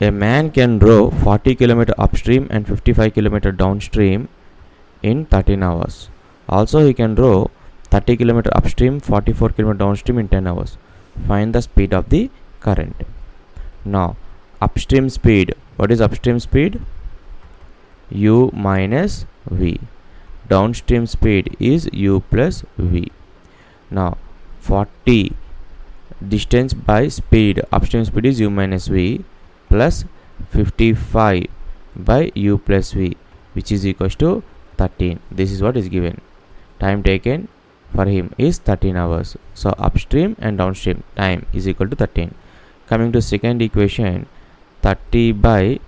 A man can row 40 km upstream and 55 km downstream in 13 hours. Also, he can row 30 km upstream, 44 km downstream in 10 hours. Find the speed of the current. Now, upstream speed. What is upstream speed? U minus V. Downstream speed is U plus V. Now, 40 distance by speed. Upstream speed is U minus V plus 55 by U plus V, which is equals to 13. This is what is given. Time taken for him is 13 hours. So upstream and downstream time is equal to 13. Coming to second equation, 30 by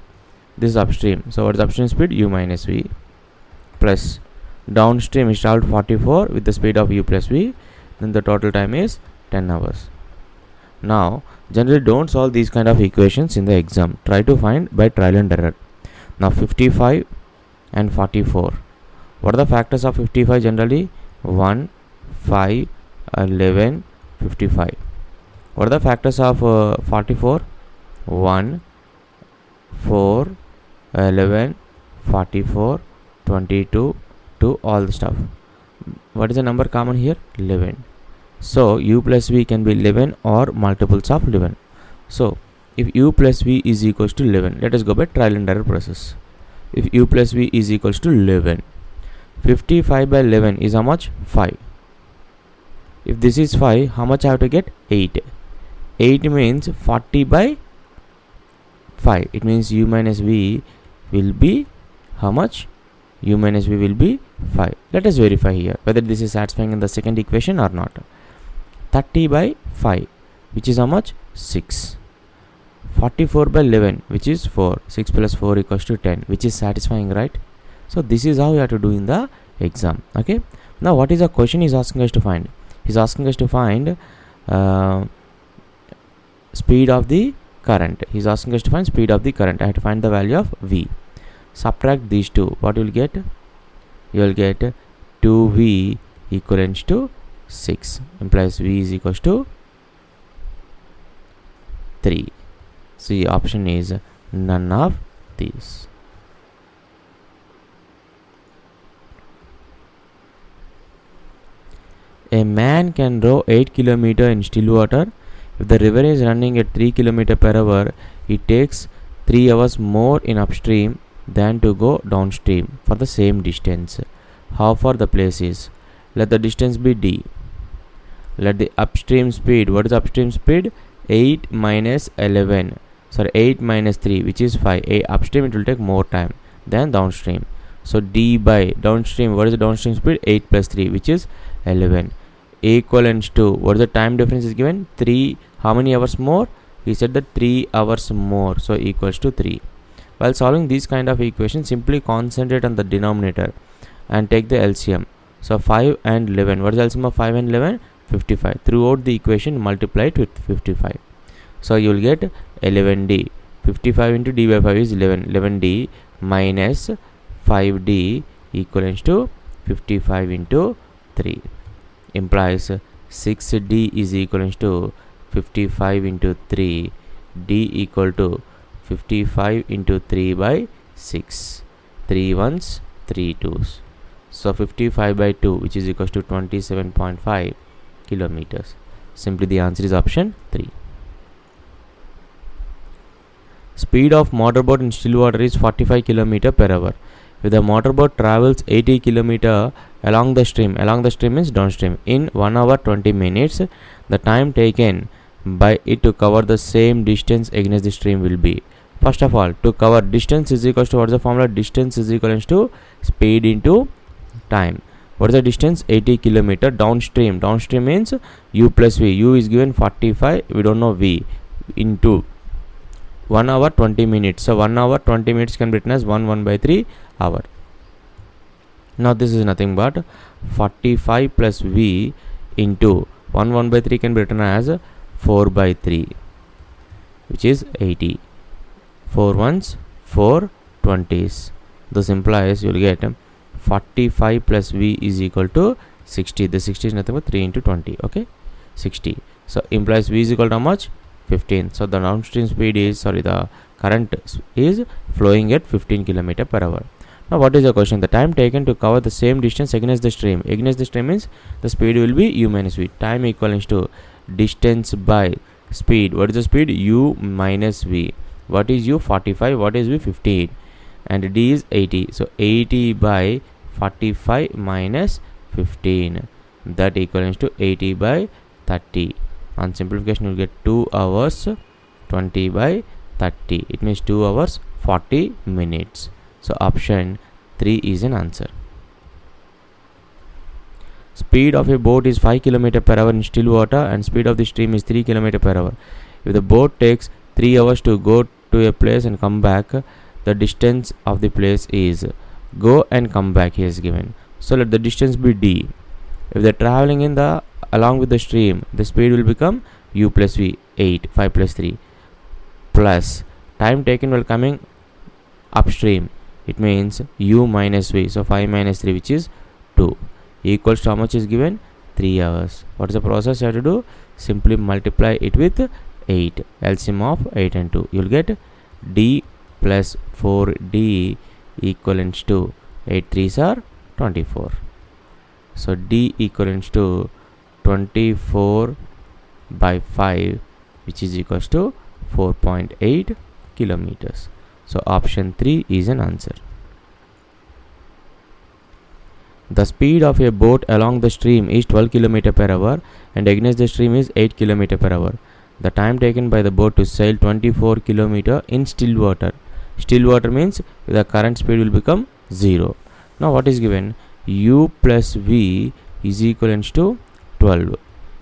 this is upstream. So what is upstream speed? U minus V plus downstream is traveled 44 with the speed of U plus V. Then the total time is 10 hours. Now generally don't solve these kind of equations in the exam. Try to find by trial and error. Now 55 and 44. What are the factors of 55 generally? 1, 5, 11, 55. What are the factors of 44? 1, 4, 11, 44, 22, 2, all the stuff. What is the number common here? 11. So U plus V can be 11 or multiples of 11. So if U plus V is equals to 11, let us go by trial and error process. If U plus V is equals to 11, 55 by 11 is how much? 5. If this is 5, how much I have to get? 8. 8 means 40 by 5. It means U minus V will be how much? U minus V will be 5. Let us verify here whether this is satisfying in the second equation or not. 30 by 5, which is how much? 6. 44 by 11, which is 4. 6 plus 4 equals to 10, which is satisfying, right? So this is how you have to do in the exam. Okay. Now what is the question he is asking us to find? He is asking us to find speed of the current. He is asking us to find speed of the current. I have to find the value of V. Subtract these two. What you will get? You will get 2V equivalent to 6. Implies V is equals to 3. So the option is none of these. A man can row 8 km in still water. If the river is running at 3 km per hour, it takes 3 hours more in upstream than to go downstream for the same distance. How far the place is? Let the distance be D. Let the upstream speed. What is upstream speed? 8 minus 11. Sorry, 8 minus 3, which is 5. Upstream it will take more time than downstream. So D by downstream. What is the downstream speed? 8 plus 3, which is 11. Equivalent to, what is the time difference is given? 3. How many hours more? He said that 3 hours more. So equals to 3. While solving these kind of equations, simply concentrate on the denominator and take the LCM. So 5 and 11. What is the LCM of 5 and 11? 55. Throughout the equation, multiply it with 55. So you will get 11D. 55 into D by 5 is 11. 11D minus 5D equivalent to 55 into 3. Implies 6D is equivalent to 55 into 3. D equal to 55 into 3 by 6. 3 ones, 3 twos. So 55 by 2, which is equals to 27.5 kilometers. Simply the answer is option 3. Speed of motorboat in still water is 45 km per hour. If the motorboat travels 80 km along the stream means downstream, in 1 hour 20 minutes, the time taken by it to cover the same distance against the stream will be. First of all, to cover distance is equals to, what is the formula? Distance is equivalent to speed into time. What is the distance? 80 km downstream. Downstream means U plus V. U is given 45. We don't know V. Into 1 hour 20 minutes. So 1 hour 20 minutes can be written as 1 by 3 hour. Now this is nothing but 45 plus V into 1 by 3 can be written as 4 by 3, which is 80. 4 ones, 4 20s. This implies you will get 45 plus V is equal to 60. The 60 is nothing but 3 into 20. Okay, 60. So implies V is equal to how much? 15. So the downstream speed is, the current is flowing at 15 km per hour. Now what is the question? The time taken to cover the same distance against the stream. Against the stream means the speed will be u minus v. Time equals to distance by speed. What is the speed? U minus v. What is u? 45. What is v? 15. And d is 80. So 80 by 45 minus 15. That equals to 80 by 30. On simplification, you will get 2 hours 20 by 30. It means 2 hours 40 minutes. So option 3 is an answer. Speed of a boat is 5 km per hour in still water and speed of the stream is 3 km per hour. If the boat takes 3 hours to go to a place and come back, the distance of the place is go and come back is given. So let the distance be d. If they are traveling in the along with the stream, the speed will become u plus v, 8, 5 plus 3, plus time taken while coming upstream. It means u minus v. So 5 minus 3, which is 2, equals to how much is given? 3 hours. What is the process you have to do? Simply multiply it with 8. LCM of 8 and 2. You will get d plus 4d equivalents to 8 3s are 24. So d equivalents to 24 by 5, which is equals to 4.8 kilometers. So option 3 is an answer. The speed of a boat along the stream is 12 km per hour and against the stream is 8 km per hour. The time taken by the boat to sail 24 km in still water. Still water means the current speed will become 0. Now what is given? U plus v is equivalent to 12.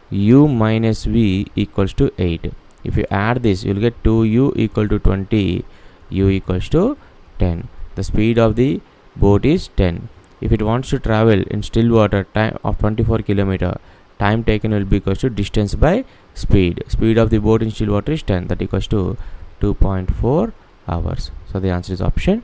U minus v equals to 8. If you add this, you will get 2u equal to 20. U equals to 10. The speed of the boat is 10. If it wants to travel in still water time of 24 km, time taken will be equals to distance by speed. Speed of the boat in still water is 10. That equals to 2.4 hours. So the answer is option